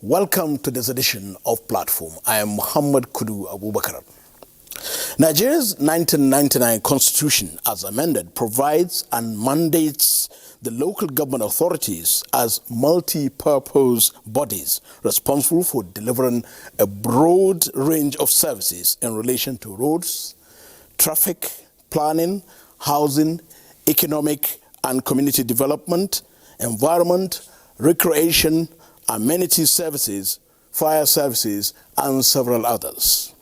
Welcome to this edition of Platform. I am Muhammad Kudu Abubakar. Nigeria's 1999 constitution, as amended, provides and mandates the local government authorities as multi-purpose bodies responsible for delivering a broad range of services in relation to roads, traffic, planning, housing, economic and community development, environment, recreation, amenity services, fire services, and several others.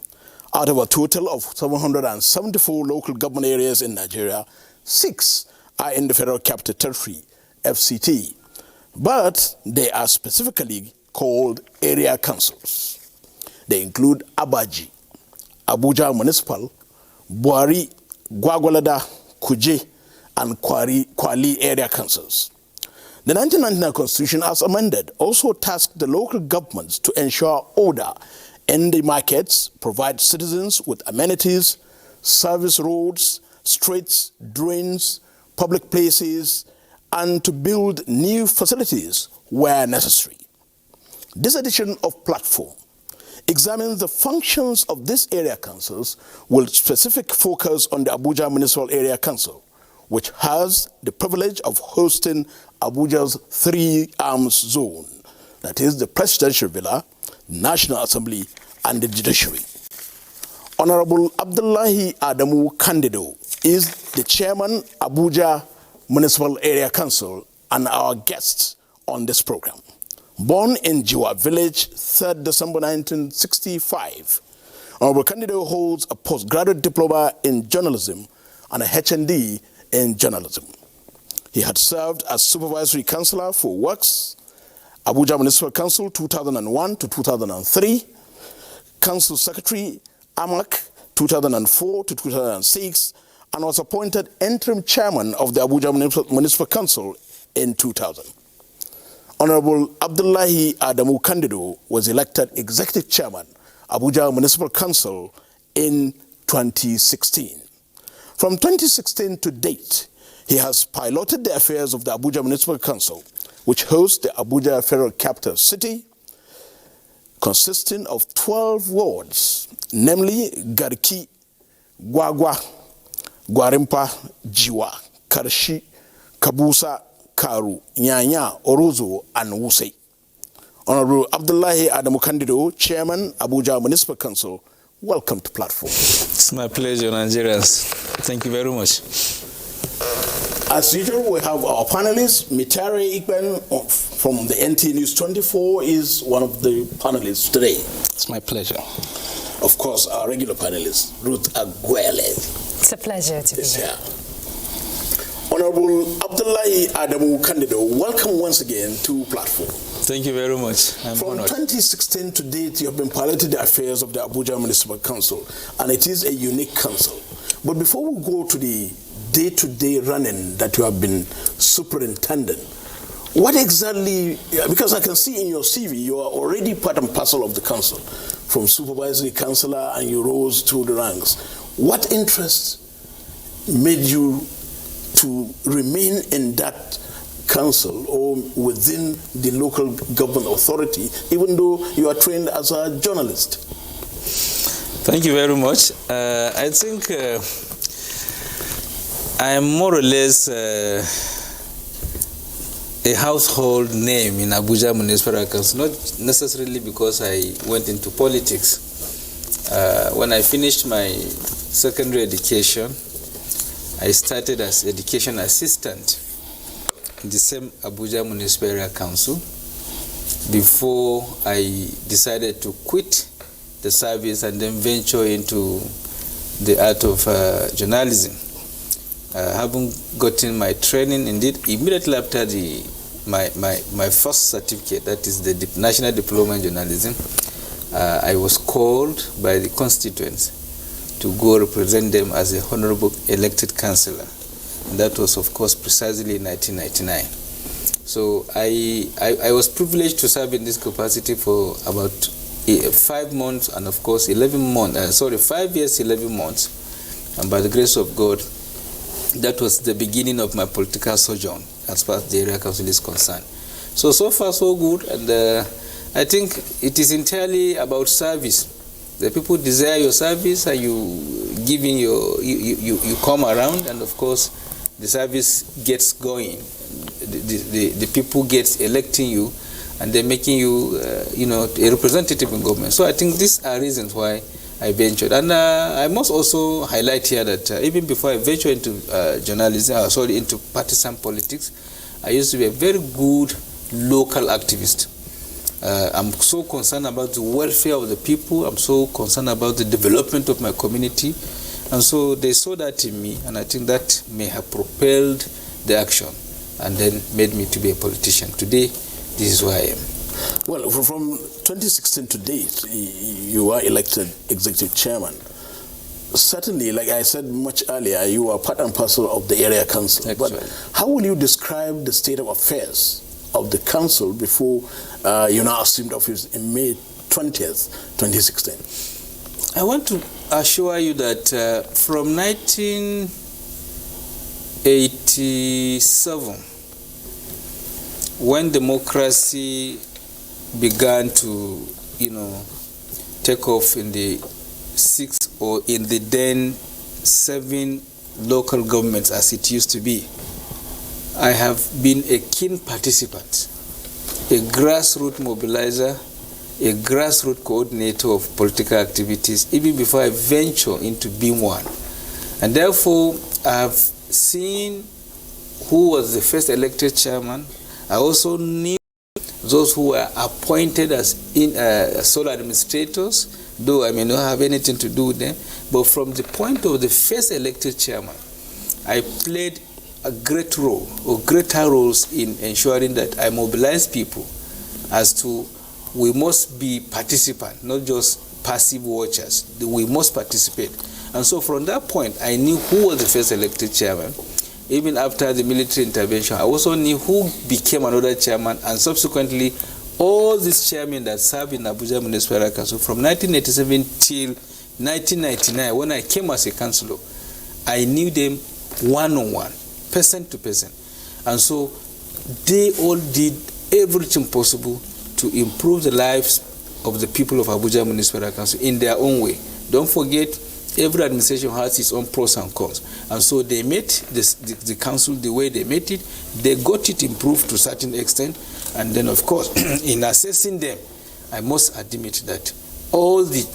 Out of a total of 774 local government areas in Nigeria, 6 are in the Federal Capital Territory, FCT, but they are specifically called area councils. They include Abaji, Abuja Municipal, Buari, Gwagwalada, Kuje, and Kwali area councils. The 1999 Constitution, as amended, also tasked the local governments to ensure order in the markets, provide citizens with amenities, service roads, streets, drains, public places, and to build new facilities where necessary. This edition of Platform examines the functions of these area councils with specific focus on the Abuja Municipal Area Council, which has the privilege of hosting Abuja's 3 arms zone, that is the Presidential Villa, National Assembly, and the Judiciary. Honorable Abdullahi Adamu Kandido is the Chairman, Abuja Municipal Area Council, and our guest on this program. Born in Jiwa Village, 3rd December 1965, Honorable Kandido holds a postgraduate diploma in journalism and a HND in journalism. He had served as supervisory councillor for Works, Abuja Municipal Council 2001 to 2003, Council Secretary, AMAC 2004 to 2006, and was appointed interim chairman of the Abuja Municipal Council in 2000. Honorable Abdullahi Adamu Kandido was elected executive chairman, Abuja Municipal Council in 2016. From 2016 to date, he has piloted the affairs of the Abuja Municipal Council, which hosts the Abuja Federal Capital City, consisting of 12 wards, namely Garki, Gwagwa, Gwarimpa, Jiwa, Karshi, Kabusa, Karu, Nyanya, Orozo, and Wuse. Honorable Abdullahi Adamu Kandido, Chairman, Abuja Municipal Council, welcome to Platform. It's my pleasure, Nigerians. Thank you very much. As usual, we have our panelists. Mitare Ikben from the NT News 24 is one of the panelists today. It's my pleasure. Of course, our regular panelist, Ruth Aguele. It's a pleasure to be here. Honorable Abdullahi Adamu Kandido, welcome once again to Platform. Thank you very much. I'm From honored. 2016 to date, you have been piloting the affairs of the Abuja Municipal Council, and it is a unique council. But before we go to the day-to-day running that you have been superintendent, what exactly, because I can see in your CV, you are already part and parcel of the council, from supervisory councillor, and you rose through the ranks. What interest made you to remain in that council or within the local government authority, even though you are trained as a journalist? Thank you very much. I think I am more or less a household name in Abuja Municipal Council, not necessarily because I went into politics. When I finished my secondary education, I started as education assistant in the same Abuja Municipal Area Council before I decided to quit the service and then venture into the art of journalism. Having gotten my training, indeed, immediately after my first certificate, that is the National Diploma in Journalism, I was called by the constituents to go represent them as a honorable elected councillor. And that was, of course, precisely in 1999. So I was privileged to serve in this capacity for about 5 months and, of course, 5 years, 11 months. And by the grace of God, that was the beginning of my political sojourn as far as the area council is concerned. So far, so good. And I think it is entirely about service. The people desire your service, and you giving you come around, and of course the service gets going. The people get electing you, and they're making you a representative in government. So I think these are reasons why I ventured. And I must also highlight here that even before I ventured into journalism, into partisan politics, I used to be a very good local activist. I'm so concerned about the welfare of the people. I'm so concerned about the development of my community. And so they saw that in me, and I think that may have propelled the action and then made me to be a politician. Today, this is who I am. Well, from 2016 to date, you were elected executive chairman. Certainly, like I said much earlier, you are part and parcel of the area council. Actually. But how will you describe the state of affairs of the council before you now assumed office in May 20th, 2016? I want to assure you that from 1987, when democracy began to, take off in the 6 or in the then 7 local governments as it used to be, I have been a keen participant, a grassroots mobilizer, a grassroots coordinator of political activities, even before I venture into being one. And therefore, I have seen who was the first elected chairman. I also knew those who were appointed as sole administrators, though I may not have anything to do with them. But from the point of the first elected chairman, I played a great role, or greater roles, in ensuring that I mobilize people as to we must be participants, not just passive watchers. We must participate. And so from that point, I knew who was the first elected chairman. Even after the military intervention, I also knew who became another chairman, and subsequently all these chairmen that served in Abuja Municipal Council from 1987 till 1999, when I came as a councillor, I knew them one-on-one, person to person. And so they all did everything possible to improve the lives of the people of Abuja Municipal Council in their own way. Don't forget, every administration has its own pros and cons. And so they made the council the way they made it. They got it improved to a certain extent. And then, of course, in assessing them, I must admit that all the,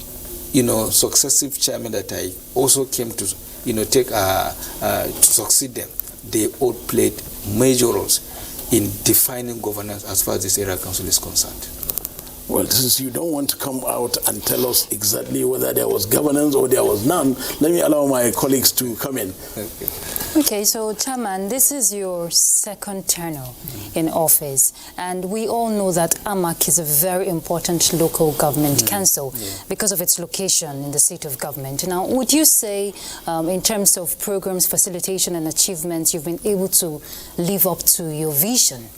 successive chairmen that I also came to, take to succeed them, they all played major roles in defining governance as far as this area council is concerned. Well, since you don't want to come out and tell us exactly whether there was governance or there was none, let me allow my colleagues to come in. Okay, so Chairman, this is your second tenure in office, and we all know that AMAC is a very important local government council because of its location in the seat of government. Now, would you say, in terms of programs, facilitation and achievements, you've been able to live up to your vision?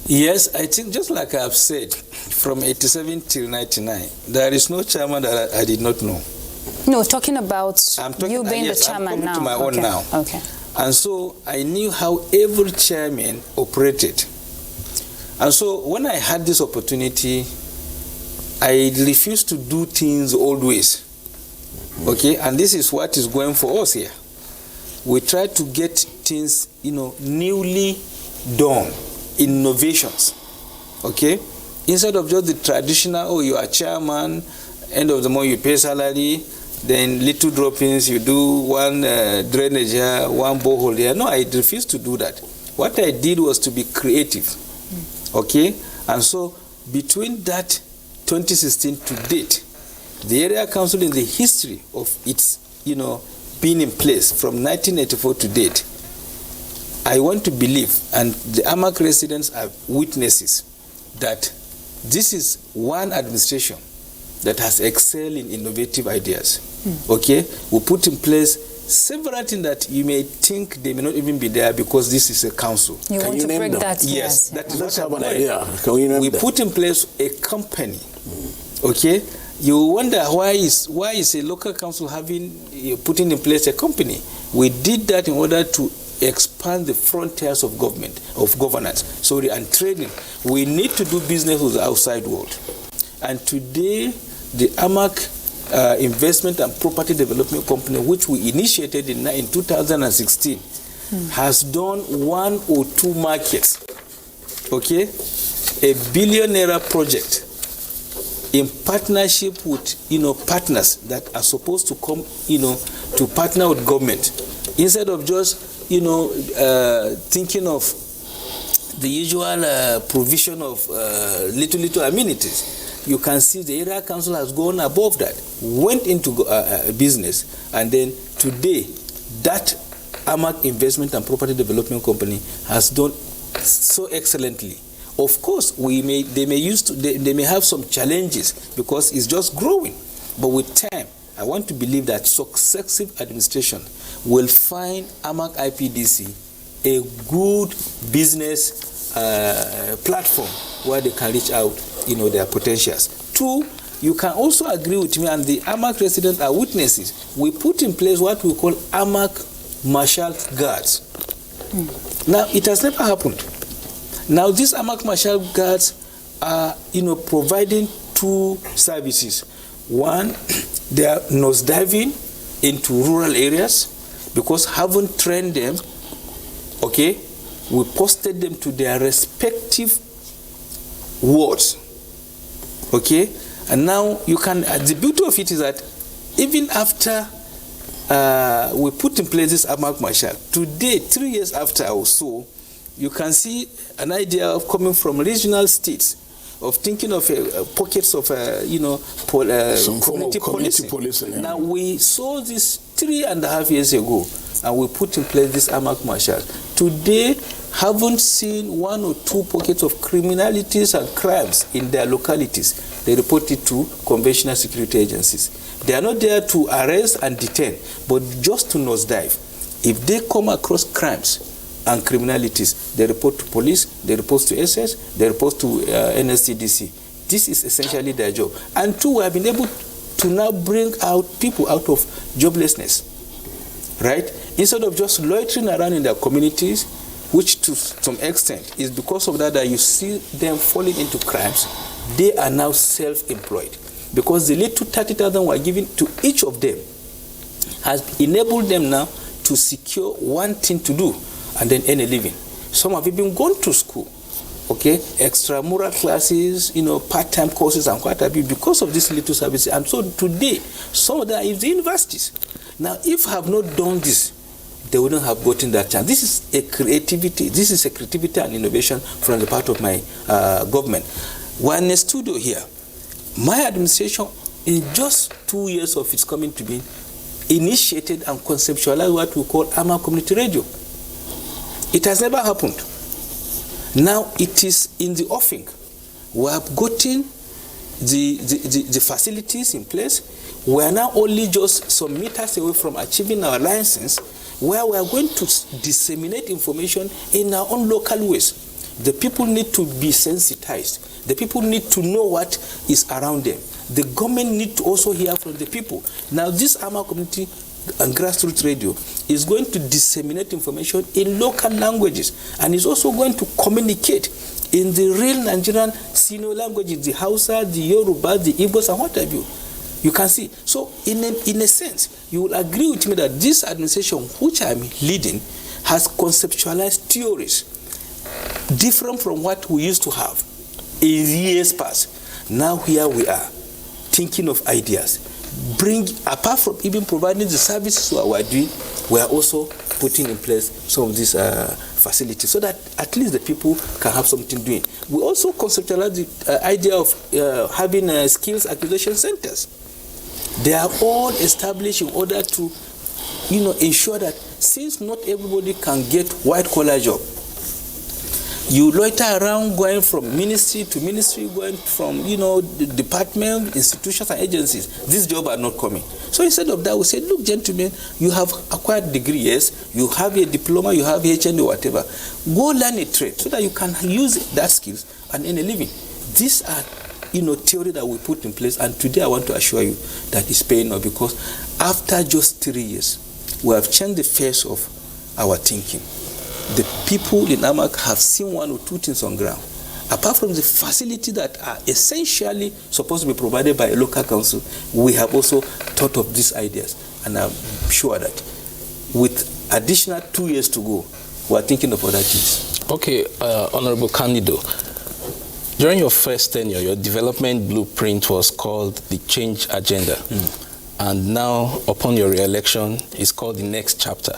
Yes, I think just like I've said, from 87 till 99, there is no chairman that I did not know. No, talking about you being the chairman I'm now. to my own now. Okay. And so I knew how every chairman operated. And so when I had this opportunity, I refused to do things old ways. Okay, and this is what is going for us here. We try to get things, newly done. Innovations, okay? Instead of just the traditional, you are chairman, end of the month you pay salary, then little droppings, you do one drainage here, one borehole here. No, I refused to do that. What I did was to be creative, okay? And so between that 2016 to date, the area council in the history of its, being in place from 1984 to date, I want to believe, and the AMAC residents are witnesses, that this is one administration that has excelled in innovative ideas. Okay? We put in place several things that you may think they may not even be there because this is a council. You want to break that? Yes. That is Let's what have an idea. Can you name we them? put in place a company. Okay? You wonder why is a local council putting in place a company? We did that in order to expand the frontiers of governance, and trading. We need to do business with the outside world. And today, the AMAC Investment and Property Development Company, which we initiated in 2016, has done 1 or 2 markets. Okay, a $1 billion project in partnership with partners that are supposed to come to partner with government, instead of just thinking of the usual provision of little amenities. You can see the area council has gone above that, went into business, and then today that AMAC Investment and Property Development Company has done so excellently. Of course, they may have some challenges because it's just growing, but with time, I want to believe that successive administration will find AMAC IPDC a good business platform where they can reach out, their potentials. 2, you can also agree with me, and the AMAC residents are witnesses. We put in place what we call AMAC Marshal Guards. Now, it has never happened. Now, these AMAC Marshal Guards are, providing 2 services. One, they are nose diving into rural areas, because haven't trained them. Okay, we posted them to their respective wards. Okay, and now you can. The beauty of it is that even after we put in place this AMAC Marshal, today, 3 years after or so, you can see an idea of coming from regional states, of thinking of pockets of community policing. Yeah. Now, we saw this 3.5 years ago, and we put in place this AMAC Marshal. Today, haven't seen 1 or 2 pockets of criminalities and crimes in their localities. They report it to conventional security agencies. They are not there to arrest and detain, but just to nosedive. If they come across crimes and criminalities, they report to police, they report to SS, they report to NSCDC. This is essentially their job. And 2, we have been able to now bring out people out of joblessness, right? Instead of just loitering around in their communities, which to some extent is because of that you see them falling into crimes, they are now self-employed. Because the little 30,000 were given to each of them has enabled them now to secure one thing to do and then earn a living. Some have even gone to school, okay, extramural classes, part-time courses and quite a bit because of this little services. And so today, some of them are in the universities. Now, if have not done this, they wouldn't have gotten that chance. This is a creativity. This is a creativity and innovation from the part of my government. We're in a studio here. My administration, in just 2 years of its coming to be, initiated and conceptualized what we call AMAC Community Radio. It has never happened. Now it is in the offing. We have gotten the facilities in place. We are now only just some meters away from achieving our license, where we are going to disseminate information in our own local ways. The people need to be sensitized. The people need to know what is around them. The government need to also hear from the people. Now this AMAC Community and Grassroots Radio is going to disseminate information in local languages, and is also going to communicate in the real Nigerian senior languages, the Hausa, the Yoruba, the Igbos, and what have you. You can see. So in a sense, you will agree with me that this administration, which I'm leading, has conceptualized theories different from what we used to have in years past. Now here we are, thinking of ideas. Apart from even providing the services we are doing, we are also putting in place some of these facilities so that at least the people can have something doing. We also conceptualize the idea of having skills acquisition centers. They are all established in order to, ensure that since not everybody can get white-collar job, you loiter around going from ministry to ministry, going from, the department, institutions and agencies. These jobs are not coming. So instead of that, we say, look, gentlemen, you have acquired degree, yes, you have a diploma, you have HND or whatever. Go learn a trade so that you can use that skills and earn a living. These are, theory that we put in place, and today I want to assure you that it's paying off, because after just 3 years, we have changed the face of our thinking. The people in AMAC have seen one or two things on ground. Apart from the facility that are essentially supposed to be provided by a local council, we have also thought of these ideas. And I'm sure that with additional 2 years to go, we are thinking of other things. Okay, Honorable Candido, during your first tenure, your development blueprint was called the Change Agenda. And now, upon your re-election, it's called the Next Chapter.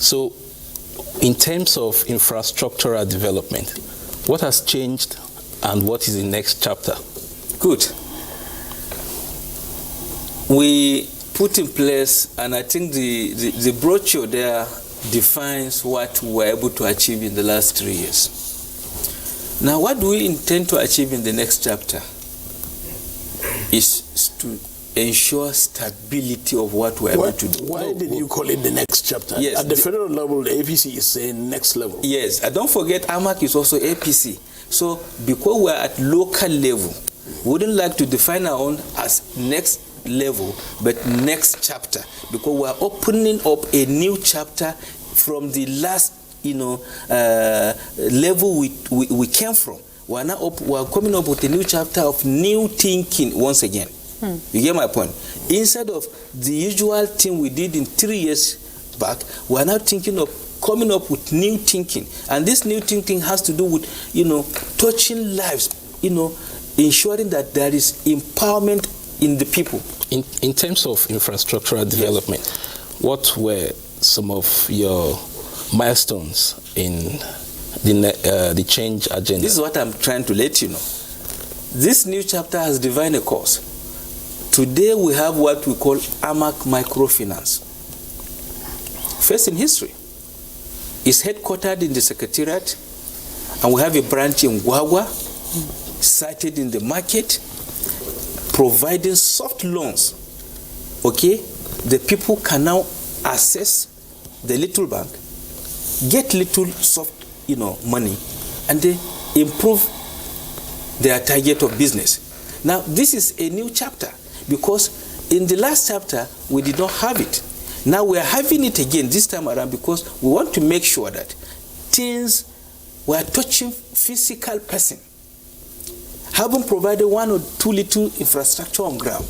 So, in terms of infrastructural development, what has changed and what is the next chapter? Good. We put in place, and I think the brochure there defines what we were able to achieve in the last 3 years. Now, what do we intend to achieve in the next chapter is to ensure stability of what we're able to do. Why did you call it the next chapter? Yes, at the federal level, the APC is saying next level. Yes, and don't forget AMAC is also APC. So because we're at local level, we wouldn't like to define our own as next level, but next chapter, because we're opening up a new chapter from the last, level we came from. We're coming up with a new chapter of new thinking once again. You get my point? Instead of the usual thing we did in 3 years back, we're now thinking of coming up with new thinking. And this new thinking has to do with, touching lives, ensuring that there is empowerment in the people. In terms of infrastructural development, what were some of your milestones in the Change Agenda? This is what I'm trying to let you know. This new chapter has defined a course. Today we have what we call AMAC Microfinance. First in history. It's headquartered in the Secretariat, and we have a branch in Gwagwa, sited in the market, providing soft loans. Okay? The people can now access the little bank, get little soft, money, and they improve their target of business. Now, this is a new chapter, because in the last chapter, we did not have it. Now we are having it again this time around, because we want to make sure that things were touching physical person. Having provided one or two little infrastructure on ground,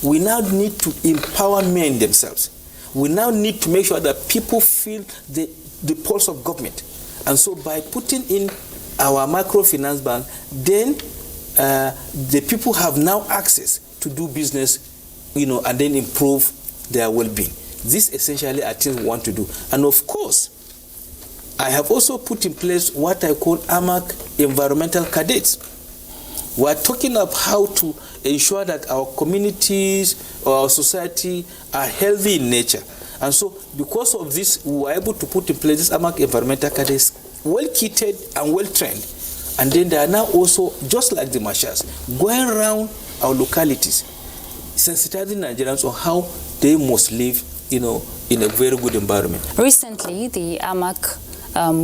we now need to empower men themselves. We now need to make sure that people feel the pulse of government. And so by putting in our microfinance bank, then the people have now access to do business, and then improve their well-being. This essentially are things we want to do. And of course, I have also put in place what I call AMAC Environmental Cadets. We are talking of how to ensure that our communities or our society are healthy in nature. And so because of this, we were able to put in place this AMAC Environmental Cadets, well-kitted and well-trained. And then they are now also, just like the marshals, going around our localities, sensitizing Nigerians on how they must live, in a very good environment. Recently, the AMAC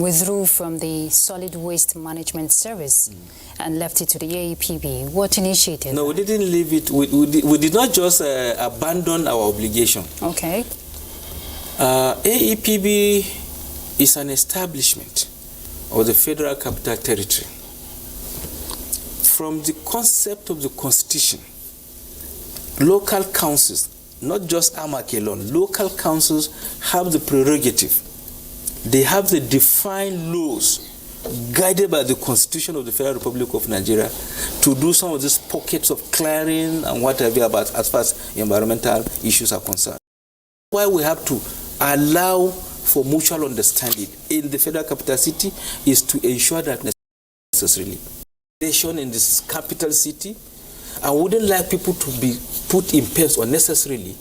withdrew from the Solid Waste Management Service and left it to the AEPB. What initiative? No, we didn't leave it. We did not just abandon our obligation. Okay. AEPB is an establishment of the Federal Capital Territory. From the concept of the Constitution, local councils, not just AMAC alone, local councils have the prerogative. They have the defined laws guided by the Constitution of the Federal Republic of Nigeria to do some of these pockets of clearing and whatever about as far as environmental issues are concerned. Why we have to allow for mutual understanding in the Federal Capital City is to ensure that necessarily in this capital city, I wouldn't like people to be put in pains unnecessarily.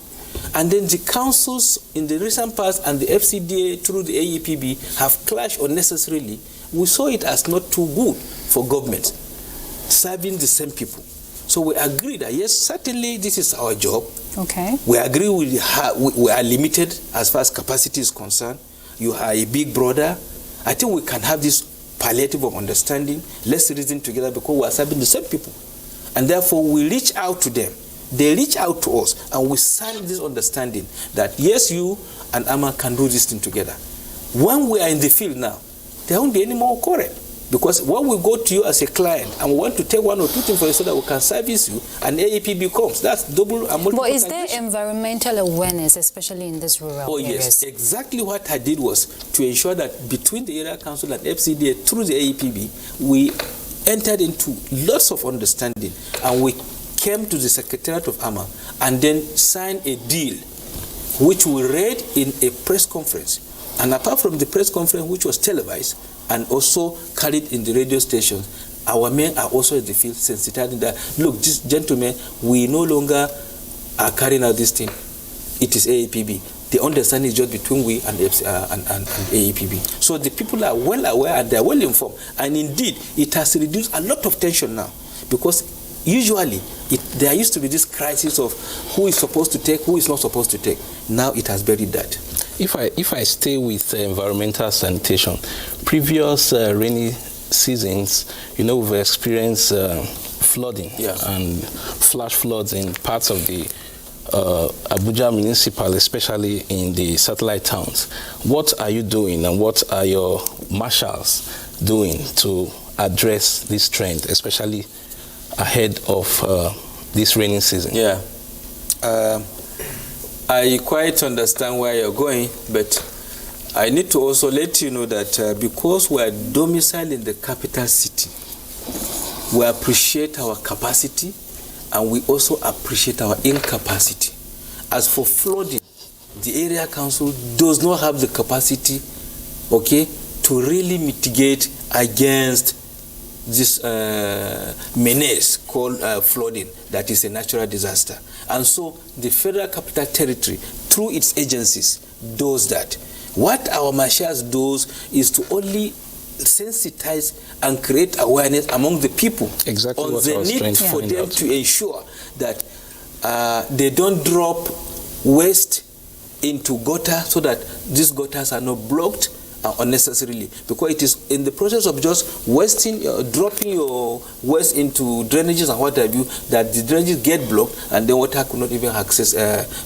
And then the councils in the recent past and the FCDA through the AEPB have clashed unnecessarily. We saw it as not too good for government, serving the same people. So we agree that yes, certainly this is our job. Okay. We agree we are limited as far as capacity is concerned. You are a big brother. I think we can have this palliative of understanding. Let's reason together because we are serving the same people. And therefore, we reach out to them. They reach out to us, and we sign this understanding that, yes, you and AMAC can do this thing together. when we are in the field now, there won't be any more quarrel. Because when we go to you as a client and we want to take one or two things for you so that we can service you, and AEPB comes. That's double and multiple. But is there environmental awareness, especially in this rural areas? Yes. Exactly what I did was to ensure that between the area council and FCDA through the AEPB, we entered into lots of understanding, and we came to the Secretariat of AMA and then signed a deal which we read in a press conference. And apart from the press conference, which was televised and also carried in the radio stations, our men are also in the field sensitizing that, look, this gentlemen, we no longer are carrying out this thing. It is AEPB. The understanding is just between we and AEPB. So the people are well aware and they are well informed. And indeed, it has reduced a lot of tension now, because usually there used to be this crisis of who is supposed to take, who is not supposed to take. Now it has buried that. If I stay with environmental sanitation, previous rainy seasons, we've experienced flooding and flash floods in parts of the Abuja municipal, especially in the satellite towns. What are you doing, and what are your marshals doing to address this trend, especially ahead of this rainy season? Yeah. I quite understand where you're going, but I need to also let you know that because we are domiciled in the capital city, we appreciate our capacity and we also appreciate our incapacity. As for flooding, the area council does not have the capacity, to really mitigate against this menace called flooding, that is a natural disaster. And so the Federal Capital Territory, through its agencies, does that. What our marshals does is to only sensitize and create awareness among the people exactly on what the I was need trying to for find them out. to ensure that they don't drop waste into gutter so that these gutters are not blocked unnecessarily, because it is in the process of just wasting, dropping your waste into drainages and what have you, that the drainages get blocked and then water could not even access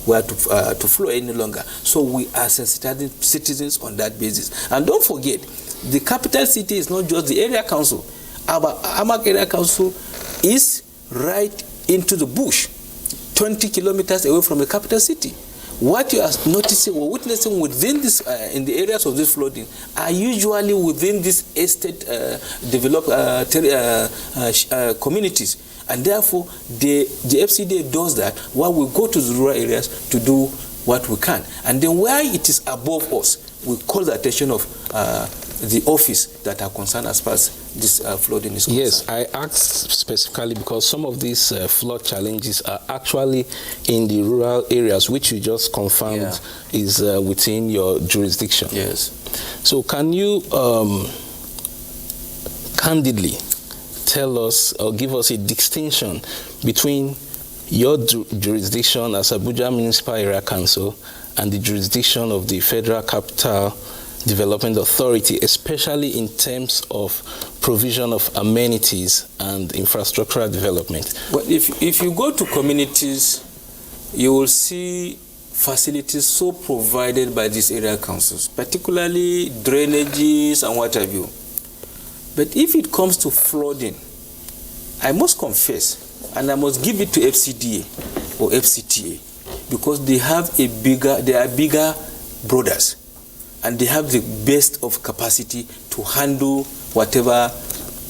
where to flow any longer. So we are sensitizing citizens on that basis. And don't forget, the capital city is not just the area council. Our Amak area council is right into the bush, 20 kilometers away from the capital city. What you are noticing or witnessing within this, in the areas of this flooding, are usually within this estate developed communities, and therefore the FCDA does that while we go to the rural areas to do what we can. And then where it is above us, we call the attention of the office that are concerned as far as this flooding is concerned. Yes, I asked specifically because some of these flood challenges are actually in the rural areas, which you just confirmed is within your jurisdiction. Yes. So can you candidly tell us or give us a distinction between your jurisdiction as Abuja Municipal Area Council and the jurisdiction of the Federal Capital Development Authority, especially in terms of provision of amenities and infrastructural development? Well, if you go to communities, you will see facilities so provided by these area councils, particularly drainages and what have you. But if it comes to flooding, I must confess, and I must give it to FCDA or FCTA, because they are bigger brothers, and they have the best of capacity to handle whatever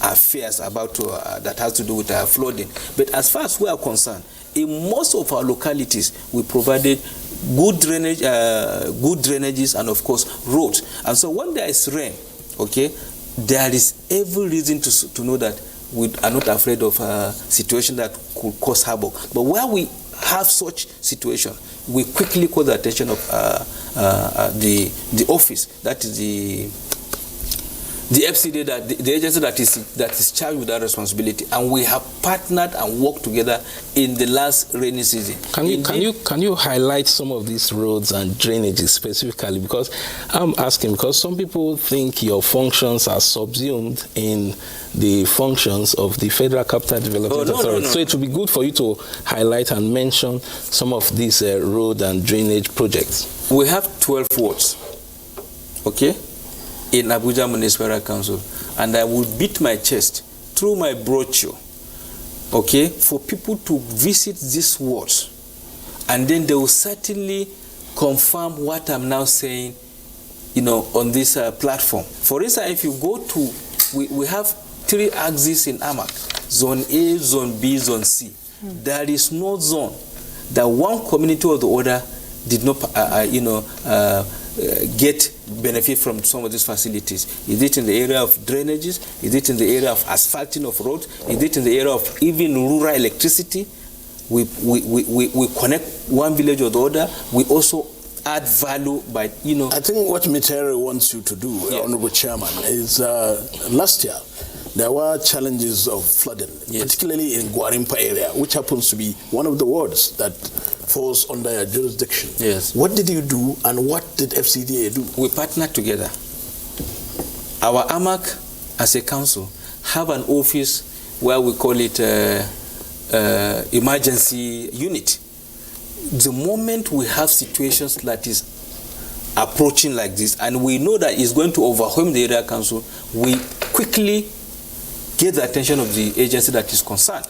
affairs about that has to do with flooding. But as far as we are concerned, in most of our localities, we provided good drainages and of course roads. And so when there is rain, there is every reason to know that we are not afraid of a situation that could cause havoc. But where we have such situation, we quickly call the attention of the office, that is the FCDA, the agency that is charged with that responsibility, and we have partnered and worked together in the last rainy season. Can you highlight some of these roads and drainages specifically? Because I'm asking because some people think your functions are subsumed in the functions of the Federal Capital Development Authority. So it would be good for you to highlight and mention some of these road and drainage projects. We have 12 wards, in Abuja Municipal Council, and I will beat my chest through my brochure, okay, for people to visit these wards, and then they will certainly confirm what I'm now saying, you know, on this platform. For instance, if you go to, we have 3 axes in AMAC: Zone A, Zone B, Zone C. There is no zone that one community or the other did not, get benefit from some of these facilities. Is it in the area of drainages? Is it in the area of asphalting of roads? Is it in the area of even rural electricity? We connect one village or the other. We also add value by, you know. I think what Mitere wants you to do, Honorable Chairman, is last year there were challenges of flooding, particularly in Gwarimpa area, which happens to be one of the wards that falls under your jurisdiction. Yes. What did you do, and what did FCDA do? We partnered together. Our AMAC, as a council, have an office where we call it emergency unit. The moment we have situations that is approaching like this, and we know that it's going to overwhelm the area council, we quickly get the attention of the agency that is concerned.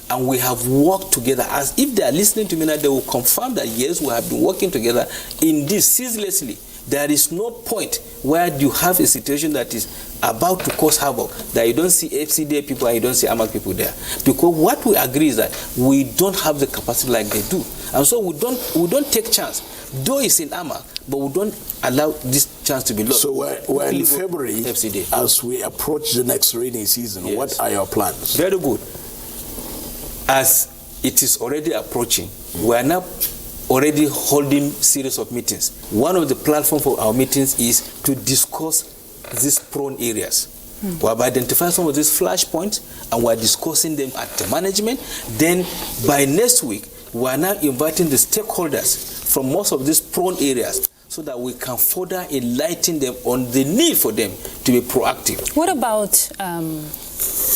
And we have worked together. As if they are listening to me now, they will confirm that yes, we have been working together in this ceaselessly. There is no point where you have a situation that is about to cause havoc that you don't see FCDA people and you don't see AMAC people there. Because what we agree is that we don't have the capacity like they do. And so we don't take chance. Though it's in AMAC, but we don't allow this chance to be lost. So we're in February, FCDA. As we approach the next rainy season, what are your plans? Very good. As it is already approaching, we are now already holding series of meetings. One of the platforms for our meetings is to discuss these prone areas. We have identified some of these flash points and we are discussing them at the management. Then by next week, we are now inviting the stakeholders from most of these prone areas so that we can further enlighten them on the need for them to be proactive. What about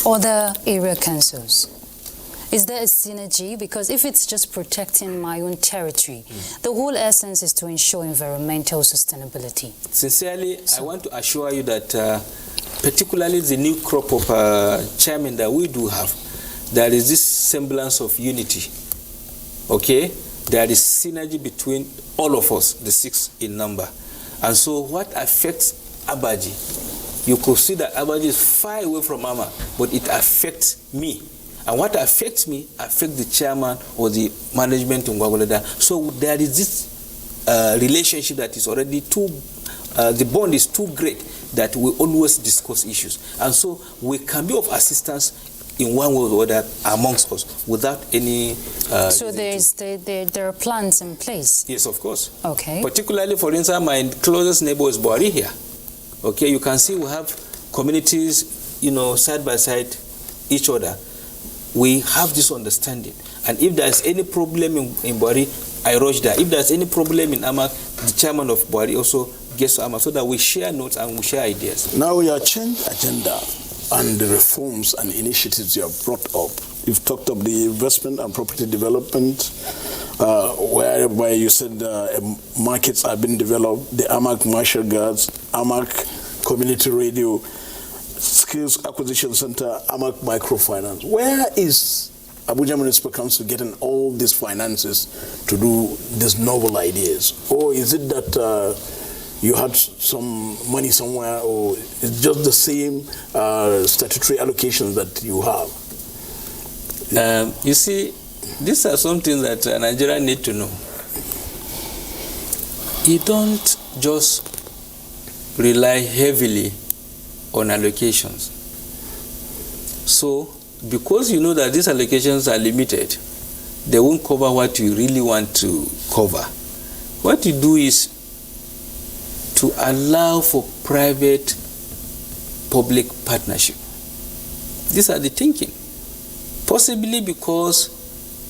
other area councils? Is there a synergy? Because if it's just protecting my own territory, the whole essence is to ensure environmental sustainability. Sincerely, I want to assure you that particularly the new crop of chairmen that we do have, there is this semblance of unity. Okay? There is synergy between all of us, the 6 in number. And so what affects Abaji, you could see that Abaji is far away from Mama, but it affects me. And what affects me affects the chairman or the management in Gwagwalada. So there is this relationship that is already the bond is too great that we always discuss issues. And so we can be of assistance in one way or the other amongst us without any... so there are plans in place? Yes, of course. Okay. Particularly, for instance, my closest neighbor is Buhari here. Okay, you can see we have communities, you know, side by side each other. We have this understanding. And if there's any problem in Buhari, I rush there. If there's any problem in AMAC, the chairman of Buhari also gets to AMAC so that we share notes and we share ideas. Now, your change agenda and the reforms and initiatives you have brought up. You've talked of the investment and property development, whereby you said markets are being developed, the AMAC Marshall Guards, AMAC Community Radio, Skills Acquisition Center, AMAC Microfinance. Where is Abuja Municipal Council getting all these finances to do these novel ideas? Or is it that you had some money somewhere, or it's just the same statutory allocations that you have? You see, these are something that Nigerians need to know. You don't just rely heavily on allocations. So, because you know that these allocations are limited, they won't cover what you really want to cover. What you do is to allow for private-public partnership. These are the thinking. Possibly because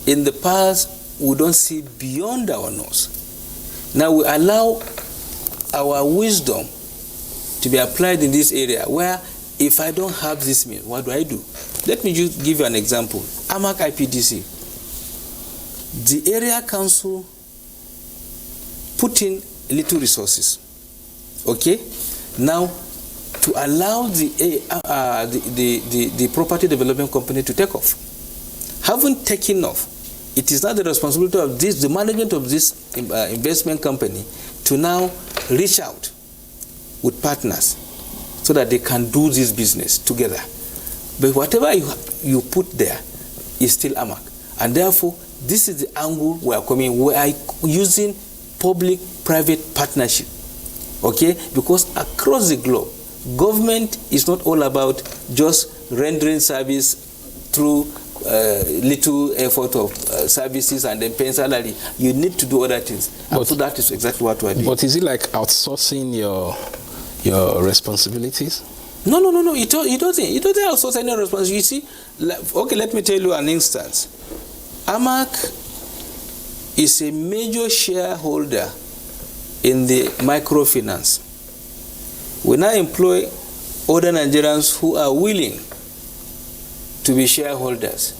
in the past, we don't see beyond our nose. Now we allow our wisdom to be applied in this area where if I don't have this means, what do I do? Let me just give you an example. AMAC IPDC. The area council put in little resources. Okay? Now, to allow the property development company to take off. Haven't taken off, it is now the responsibility of the management of this investment company to now reach out with partners so that they can do this business together. But whatever you put there is still AMAC. And therefore, this is the angle we are coming. We are using public-private partnership, okay? Because across the globe, government is not all about just rendering service through little effort of services and then paying salary. You need to do other things. And so that is exactly what we are doing. But is it like outsourcing your responsibilities? No. It doesn't outsource any responsibility. You see, okay, let me tell you an instance. AMAC is a major shareholder in the microfinance. We now employ other Nigerians who are willing to be shareholders.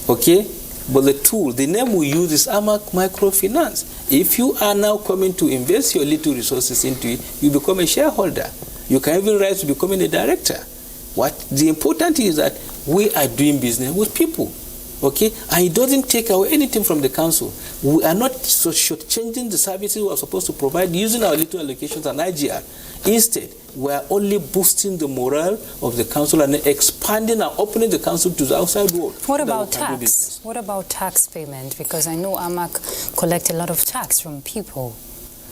Okay? But the name we use is AMAC Microfinance. If you are now coming to invest your little resources into it, you become a shareholder. You can even rise to becoming a director. What the important is that we are doing business with people. Okay? And it doesn't take away anything from the council. We are not changing the services we are supposed to provide using our little allocations and IGR. Instead, we are only boosting the morale of the council and expanding and opening the council to the outside world. What about tax? What about tax payment? Because I know AMAC collect a lot of tax from people.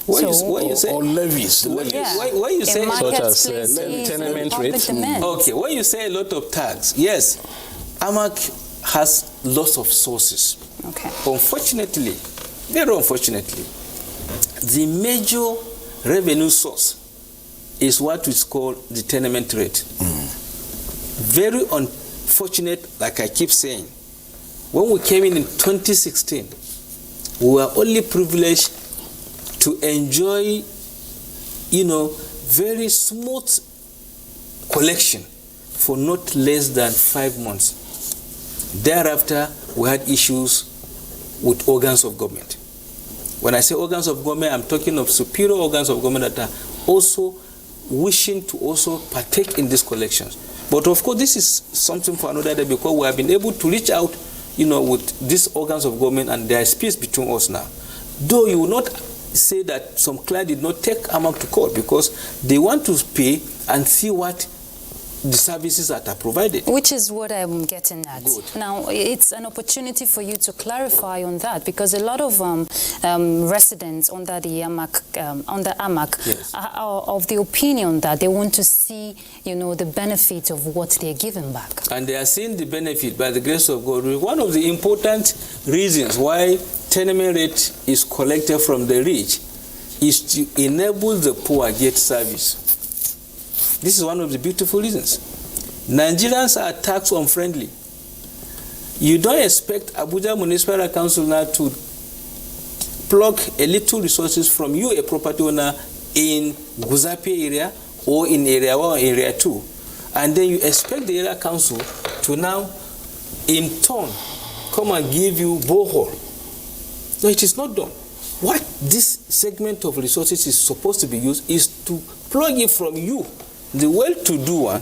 What you say? Or levies. What you say? Such as tenement rates. Okay, when you say a lot of tax, yes, AMAC has lots of sources. Okay. Unfortunately, very unfortunately, the major revenue source is what is called the tenement rate. Very unfortunate, like I keep saying. When we came in 2016, we were only privileged to enjoy, very smooth collection for not less than 5 months. Thereafter, we had issues with organs of government. When I say organs of government, I'm talking of superior organs of government that are also wishing to also partake in these collections. But of course, this is something for another day because we have been able to reach out, with these organs of government, and there is peace between us now. Though you will not say that some client did not take AMAC to court because they want to pay and see what the services that are provided. Which is what I'm getting at. Good. Now, it's an opportunity for you to clarify on that because a lot of residents under the AMAC Yes. are of the opinion that they want to see, the benefit of what they're giving back. And they are seeing the benefit by the grace of God. One of the important reasons why tenement rate is collected from the rich is to enable the poor get service. This is one of the beautiful reasons. Nigerians are tax unfriendly. You don't expect Abuja Municipal Council now to plug a little resources from you, a property owner, in Guzape area or in area 1 or area 2. And then you expect the area council to now, in turn, come and give you borehole. No, it is not done. What this segment of resources is supposed to be used is to plug it from you, the well-to-do one,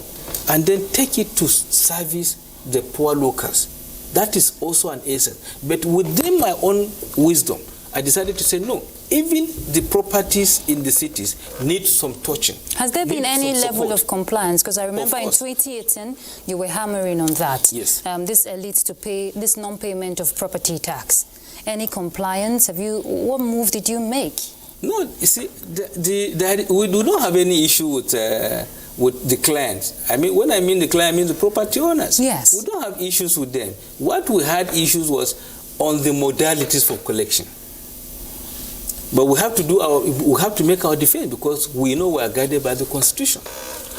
and then take it to service the poor locals. That is also an essence. But within my own wisdom, I decided to say no. Even the properties in the cities need some touching. Has there been any level of compliance? Because I remember in 2018, you were hammering on that. Yes. This leads to pay this non-payment of property tax. Any compliance? What move did you make? No, you see, we do not have any issue with the clients. I mean, when I mean the client, I mean the property owners. Yes. We don't have issues with them. What we had issues was on the modalities for collection. But we have to make our defense because we know we are guided by the Constitution.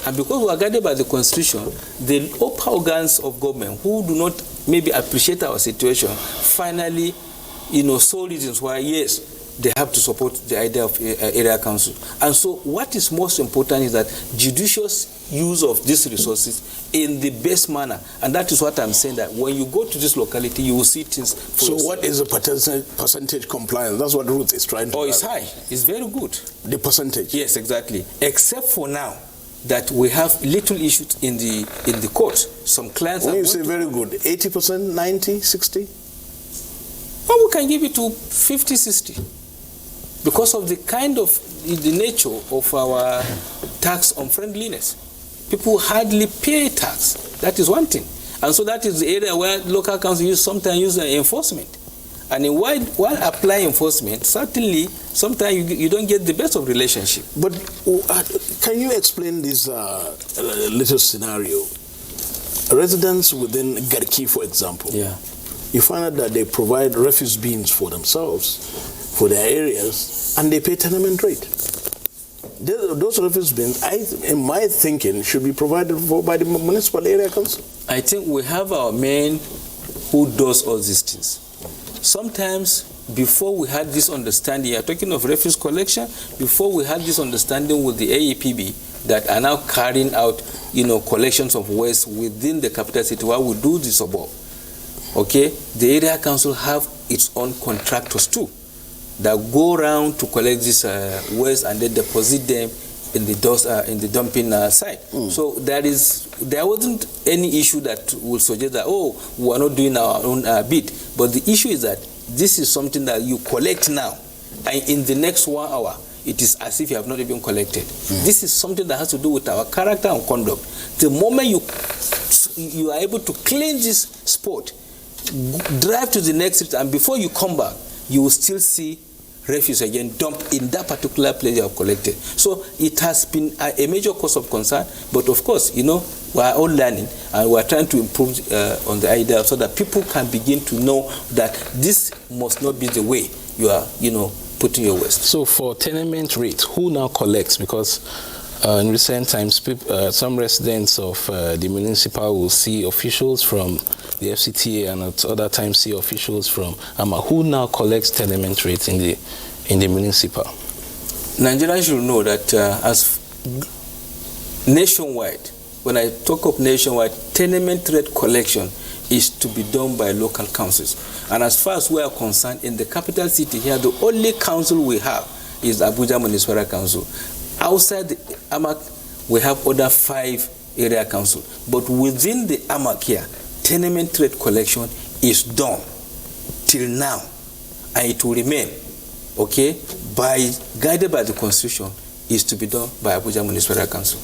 And because we are guided by the Constitution, the upper organs of government who do not maybe appreciate our situation finally, saw reasons why, yes, they have to support the idea of area council. And so what is most important is that judicious use of these resources in the best manner. And that is what I'm saying, that when you go to this locality, you will see things. So what is the percentage compliance? That's what Ruth is trying to it's high. It's very good. The percentage? Yes, exactly. Except for now, that we have little issues in the court. Some clients When are you say very good, 80%, 90, 60? well, we can give it to 50, 60. Because of the kind of the nature of our tax unfriendliness. People hardly pay tax. That is one thing. And so that is the area where local councils sometimes use enforcement. And while applying enforcement, certainly, sometimes you don't get the best of relationship. But can you explain this little scenario? Residents within Garki, for example, Yeah. you find out that they provide refuse bins for themselves, for their areas, and they pay tenement rate. Those refuse bins, in my thinking, should be provided for by the municipal area council. I think we have our men who does all these things. Sometimes, before we had this understanding, you're talking of refuse collection, before we had this understanding with the AEPB that are now carrying out, collections of waste within the capital city while we do the suburb. Okay, the area council have its own contractors too that go around to collect this waste and then deposit them in the dumping site. So there wasn't any issue that will suggest that, we are not doing our own bit. But the issue is that this is something that you collect now, and in the next 1 hour, it is as if you have not even collected. This is something that has to do with our character and conduct. The moment you are able to clean this spot, drive to the next street, and before you come back, you will still see refuse again dumped in that particular place you have collected. So it has been a major cause of concern, but of course, we are all learning and we are trying to improve on the idea so that people can begin to know that this must not be the way you are, putting your waste. So for tenement rate, who now collects? Because in recent times, some residents of the municipal will see officials from the FCTA and at other times see officials from AMA. Who now collects tenement rates in the municipal? Nigerians should know that as nationwide, when I talk of nationwide, tenement rate collection is to be done by local councils. And as far as we are concerned, in the capital city here, the only council we have is Abuja Municipal Council. Outside the AMAC, we have other 5 area councils. But within the AMAC here, tenement rate collection is done till now, and it will remain, guided by the Constitution, is to be done by Abuja Municipal Council.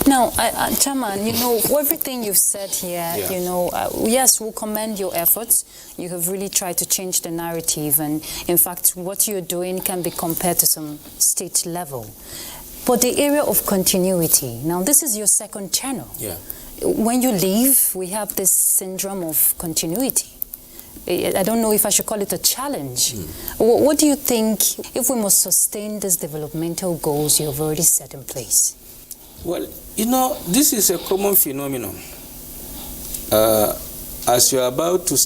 Now, Chairman, everything you've said here, yes, we'll commend your efforts. You have really tried to change the narrative, and in fact, what you're doing can be compared to some state level. But the area of continuity, now this is your second channel. Yeah. When you leave, we have this syndrome of continuity. I don't know if I should call it a challenge. What do you think if we must sustain these developmental goals you have already set in place? Well, this is a common phenomenon. As you're about to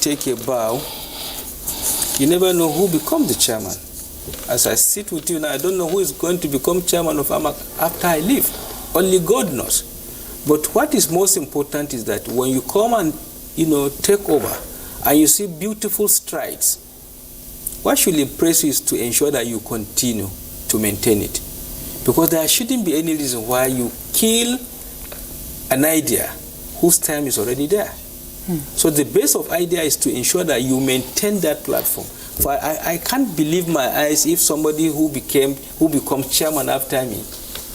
take a bow, you never know who becomes the chairman. As I sit with you now, I don't know who is going to become chairman of AMAC after I leave. Only God knows. But what is most important is that when you come and, take over and you see beautiful strides, what should impress you is to ensure that you continue to maintain it. Because there shouldn't be any reason why you kill an idea whose time is already there. So the base of idea is to ensure that you maintain that platform. For I can't believe my eyes if somebody who becomes chairman after me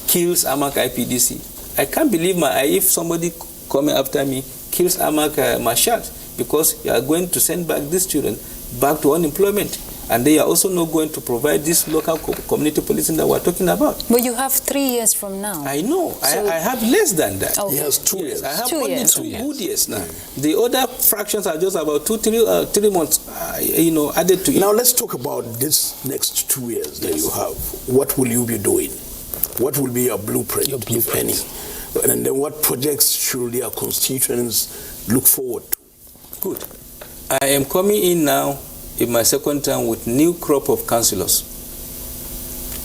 kills AMAC IPDC. I can't believe my eye if somebody coming after me kills AMAC Marshal, because you are going to send back these children back to unemployment. And they are also not going to provide this local community policing that we're talking about. But you have 3 years from now. I know. So I have less than that. Okay. He has 2 years. I have 2 only years. 2 good years now. The other fractions are just about 3 months, added to it. Now let's talk about this next 2 years that you have. What will you be doing? What will be your blueprint, if any? And then what projects should your constituents look forward to? Good. I am coming in now in my second term with new crop of councillors.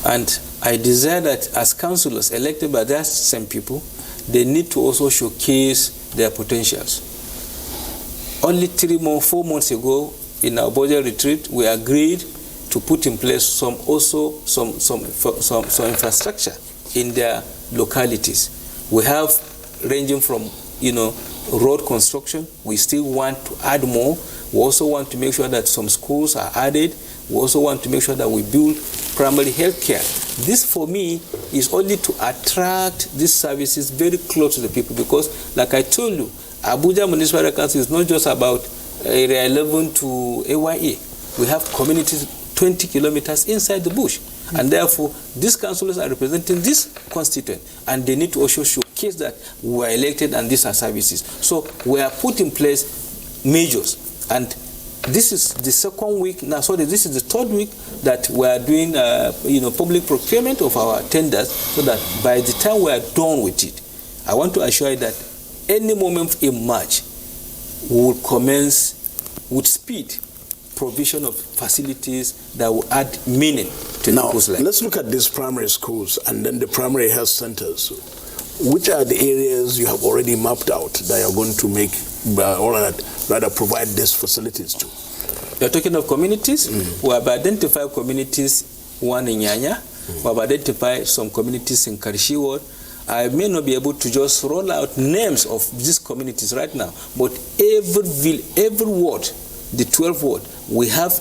And I desire that as councillors elected by that same people, they need to also showcase their potentials. Only 4 months ago, in our budget retreat, we agreed to put in place some infrastructure in their localities. We have ranging from, road construction. We still want to add more. We also want to make sure that some schools are added. We also want to make sure that we build primary health care. This, for me, is only to attract these services very close to the people, because, like I told you, Abuja Municipal Council is not just about Area 11 to AYA. We have communities 20 kilometers inside the bush. And therefore, these councillors are representing this constituent, and they need to also showcase that we were elected and these are services. So we are put in place measures, and this is the second week now. Sorry, this is the third week that we are doing, public procurement of our tenders, so that by the time we are done with it, I want to assure you that any moment in March, we will commence with speed provision of facilities that will add meaning to people's life. Let's look at these primary schools and then the primary health centers. Which are the areas you have already mapped out that you're going to make, or rather provide these facilities to? You're talking of communities? We have identified communities, one in Nyanya. We have identified some communities in Karishi Ward. I may not be able to just roll out names of these communities right now, but every ward, the 12 ward, we have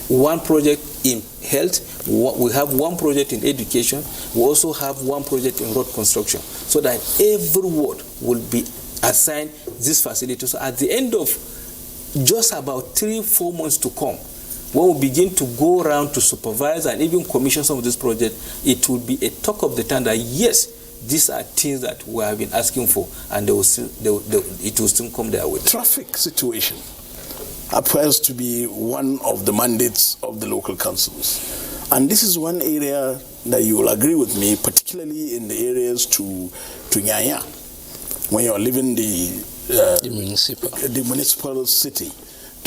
one project in health, we have one project in education, we also have one project in road construction, so that every ward will be assigned these facilities. So at the end of just about 3-4 months to come, when we begin to go around to supervise and even commission some of these projects, it will be a talk of the town that yes, these are things that we have been asking for, and it will still come their way. Traffic situation appears to be one of the mandates of the local councils. And this is one area that you will agree with me, particularly in the areas to Nyanya, when you are leaving the municipal city,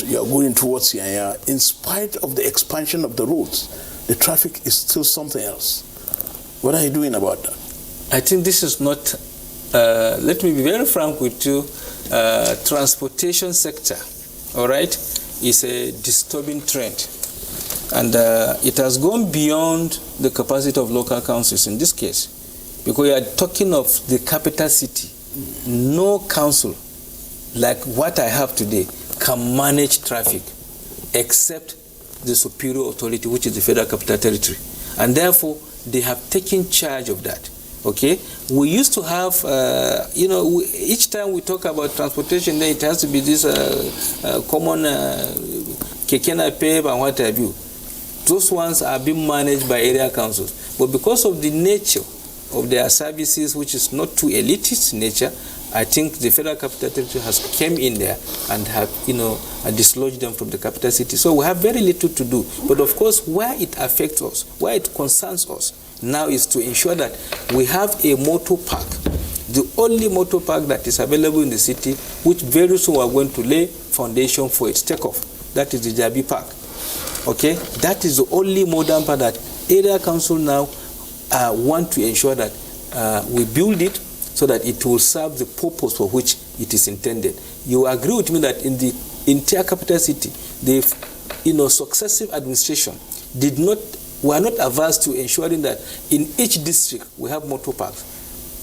you are going towards Nyanya. In spite of the expansion of the roads, the traffic is still something else. What are you doing about that? I think this is not, let me be very frank with you, transportation sector, all right, is a disturbing trend. And it has gone beyond the capacity of local councils in this case, because we are talking of the capital city. No council like what I have today can manage traffic except the superior authority, which is the Federal Capital Territory. And therefore, they have taken charge of that. Okay, we used to have, each time we talk about transportation, then it has to be this common Kekena Pave and what have you. Those ones are being managed by area councils. But because of the nature of their services, which is not too elitist nature, I think the Federal Capital Territory has come in there and have, dislodged them from the capital city. So we have very little to do. But of course, where it affects us, where it concerns us, now is to ensure that we have a motor park, the only motor park that is available in the city, which very soon we are going to lay foundation for its takeoff. That is the Jabi Park. Okay, that is the only modern park that area council now want to ensure that we build it so that it will serve the purpose for which it is intended. You agree with me that in the entire capital city, the successive administration were not averse to ensuring that in each district we have motor parks.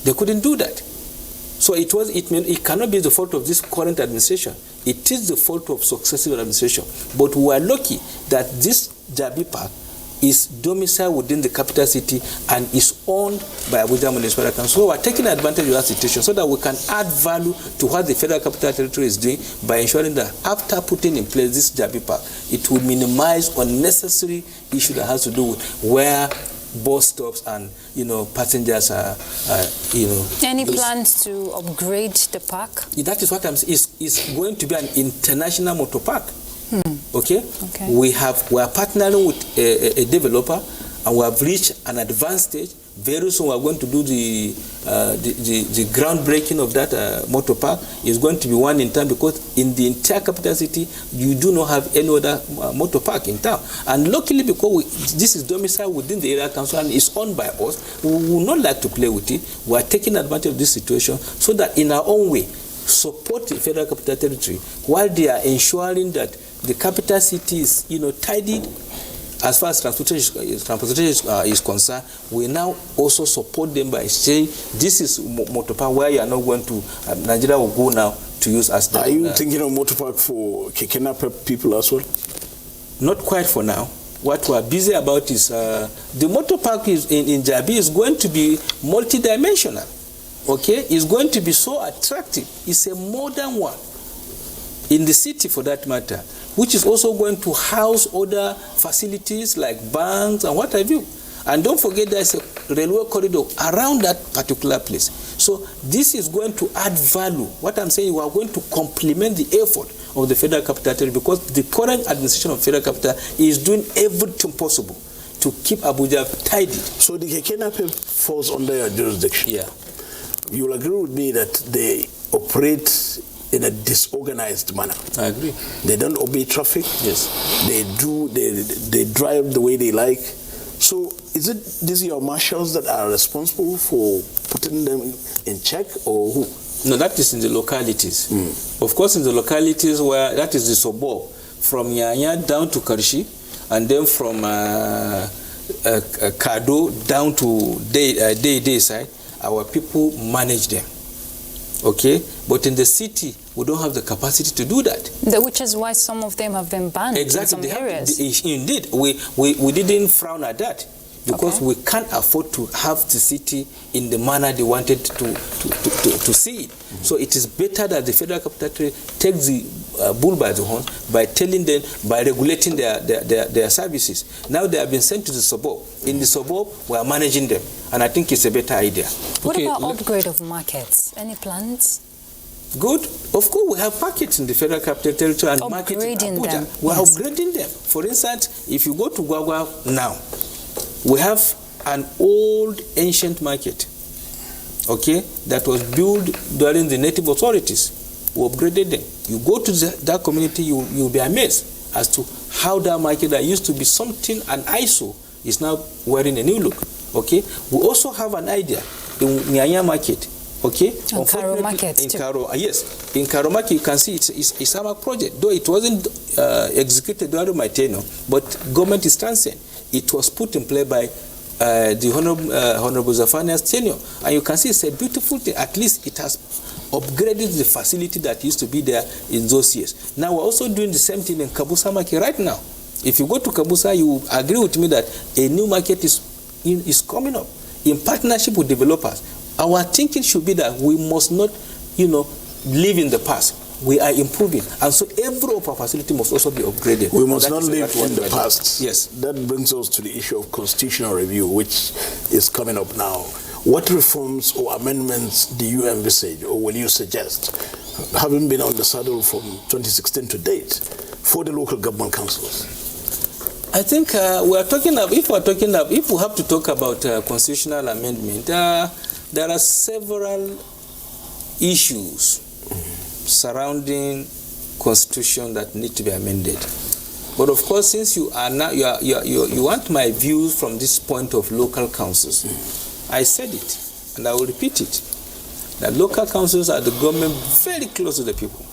They couldn't do that. So it cannot be the fault of this current administration. It is the fault of successive administration. But we are lucky that this Jabi Park is domiciled within the capital city and is owned by Abuja Municipal Council. So we are taking advantage of that situation so that we can add value to what the Federal Capital Territory is doing by ensuring that after putting in place this Jabi Park, it will minimize unnecessary issue that has to do with where bus stops and passengers are Any plans to upgrade the park? That is what I'm saying. It's going to be an international motor park. Okay? We are partnering with a developer, and we have reached an advanced stage. Very soon we are going to do the groundbreaking of that motor park. It's going to be one in town, because in the entire capital city you do not have any other motor park in town. And luckily, because this is domiciled within the area council and is owned by us, we will not like to play with it. We are taking advantage of this situation so that in our own way support the Federal Capital Territory while they are ensuring that the capital city is tidied as far as transportation is concerned, we now also support them by saying this is motor park where you are not going to, Nigeria will go now to use as the... Are you thinking of motor park for Keke Napep people as well? Not quite for now. What we are busy about is the motor park is in Jabi is going to be multidimensional. Okay, it's going to be so attractive. It's a modern one in the city, for that matter, which is also going to house other facilities like banks and what have you. And don't forget there's a railway corridor around that particular place. So this is going to add value. What I'm saying, we are going to complement the effort of the Federal Capital Territory, because the current administration of Federal Capital is doing everything possible to keep Abuja tidy. So the Keke Napep falls under your jurisdiction? Yeah. You will agree with me that they operate in a disorganized manner. I agree. They don't obey traffic. Yes. They drive the way they like. So is it these your marshals that are responsible for putting them in check, or who? No, that is in the localities. Of course, in the localities where that is the suburb, from Nyanya down to Karshi, and then from Kado down to Day side, our people manage them. Okay, but in the city, we don't have the capacity to do that. Which is why some of them have been banned in some areas. Indeed, we didn't frown at that, because we can't afford to have the city in the manner they wanted to see it. So it is better that the Federal Capital Territory takes the bull by the horn by telling them, by regulating their services. Now they have been sent to the suburb. In the suburb, we are managing them, and I think it's a better idea. What about upgrade of markets? Any plans? Good. Of course, we have markets in the Federal Capital Territory and markets in Abuja. Them. We are upgrading them. For instance, if you go to Gwagwa now, we have an old ancient market, okay, that was built during the native authorities. We upgraded them. You go to that community, you'll be amazed as to how that market that used to be something, an ISO, is now wearing a new look. Okay. We also have an idea in Nyanya market. Okay. In Karo market. In Karo, yes. In Karo market, you can see it's a SAMAC project, though it wasn't executed during my tenure, but government is transcend. It was put in play by the Honorable Zafania's tenure. And you can see it's a beautiful thing. At least it has upgraded the facility that used to be there in those years. Now we're also doing the same thing in Kabusa market right now. If you go to Kabusa, you agree with me that a new market is coming up in partnership with developers. Our thinking should be that we must not, live in the past. We are improving, and so every of our facility must also be upgraded. We must not live in the past. Yes. That brings us to the issue of constitutional review, which is coming up now. What reforms or amendments do you envisage, or will you suggest, having been on the saddle from 2016 to date, for the local government councils? I think if we have to talk about constitutional amendment, there are several issues surrounding constitution that need to be amended. But of course, since you want my views from this point of local councils, I said it and I will repeat it, that local councils are the government very close to the people.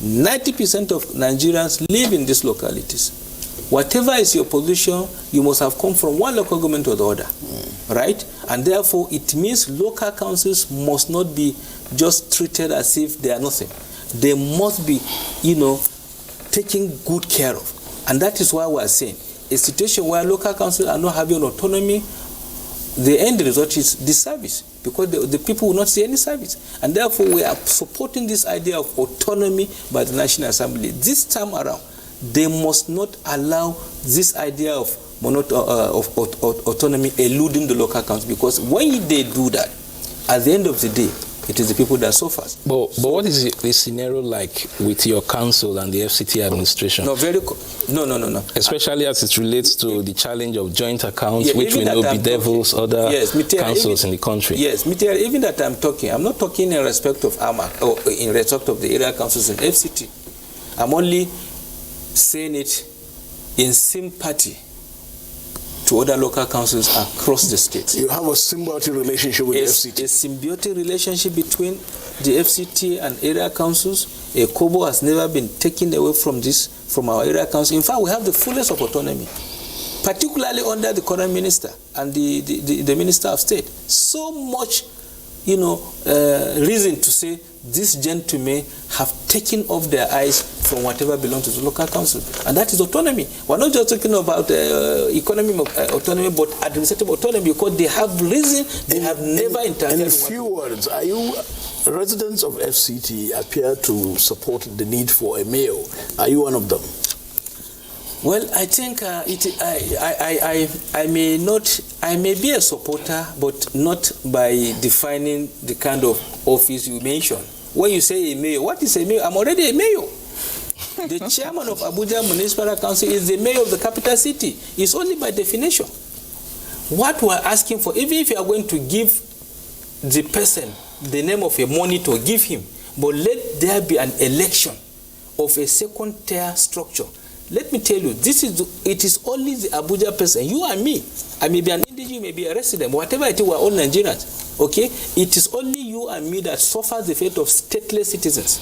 90% of Nigerians live in these localities. Whatever is your position, you must have come from one local government to the other, right? And therefore, it means local councils must not be just treated as if they are nothing. They must be, taken good care of. And that is why we are saying a situation where local councils are not having autonomy, the end result is disservice, because the people will not see any service. And therefore, we are supporting this idea of autonomy by the National Assembly. This time around, they must not allow this idea of autonomy eluding the local council, because when they do that, at the end of the day, it is the people that suffer. But what is the scenario like with your council and the FCT administration? No. Especially as it relates to the challenge of joint accounts, which we know bedevils other councils in the country. Yes, even that I'm not talking in respect of AMAC or in respect of the area councils in FCT. I'm only saying it in sympathy to other local councils across the state. You have a symbiotic relationship with the FCT? A symbiotic relationship between the FCT and area councils. A kobo has never been taken away from our area council. In fact, we have the fullest of autonomy. particularly under the current minister and the Minister of State. So much, reason to say these gentlemen have taken off their eyes from whatever belongs to the local council, and that is autonomy. We're not just talking about economic autonomy, but administrative autonomy, because they have reason, they have never interfered. In a few words, are you residents of FCT appear to support the need for a mayor? Are you one of them? Well, I think I may be a supporter, but not by defining the kind of office you mentioned. When you say a mayor, what is a mayor? I'm already a mayor. The chairman of Abuja Municipal Council is the mayor of the capital city. It's only by definition. What we're asking for, even if you are going to give the person the name of a monitor, give him, but let there be an election of a second-tier structure. Let me tell you, it is only the Abuja person, you and me. I may be an indigenous, you may be a resident, whatever it is, we're all Nigerians. Okay? It is only you and me that suffers the fate of stateless citizens.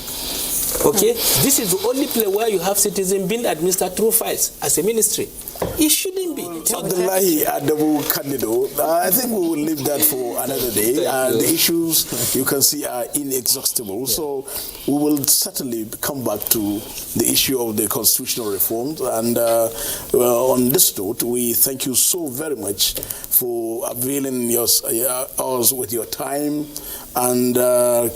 Okay? This is the only place where you have citizens being administered through files as a ministry. It shouldn't be. Abdullahi Adamu Candido, I think we will leave that for another day. The issues you can see are inexhaustible. Yeah. So we will certainly come back to the issue of the constitutional reforms. And on this note, we thank you so very much for availing us with your time and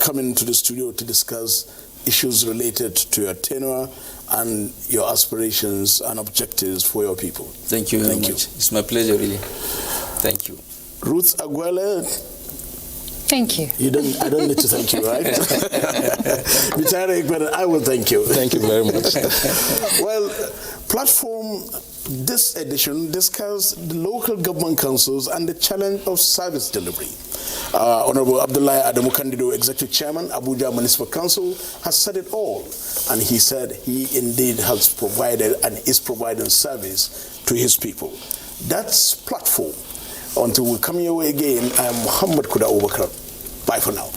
coming to the studio to discuss issues related to your tenure and your aspirations and objectives for your people. Thank you very much. It's my pleasure, really. Thank you. Ruth Aguele. Thank you. I don't need to thank you, right? I will thank you. Thank you very much. Well, Platform, this edition discussed the local government councils and the challenge of service delivery. Honorable Abdullahi Adamu Candido, Executive Chairman, Abuja Municipal Council, has said it all. And he said he indeed has provided and is providing service to his people. That's Platform. Until we come your way again, I am Muhammad Kuda Abubakar. Bye for now.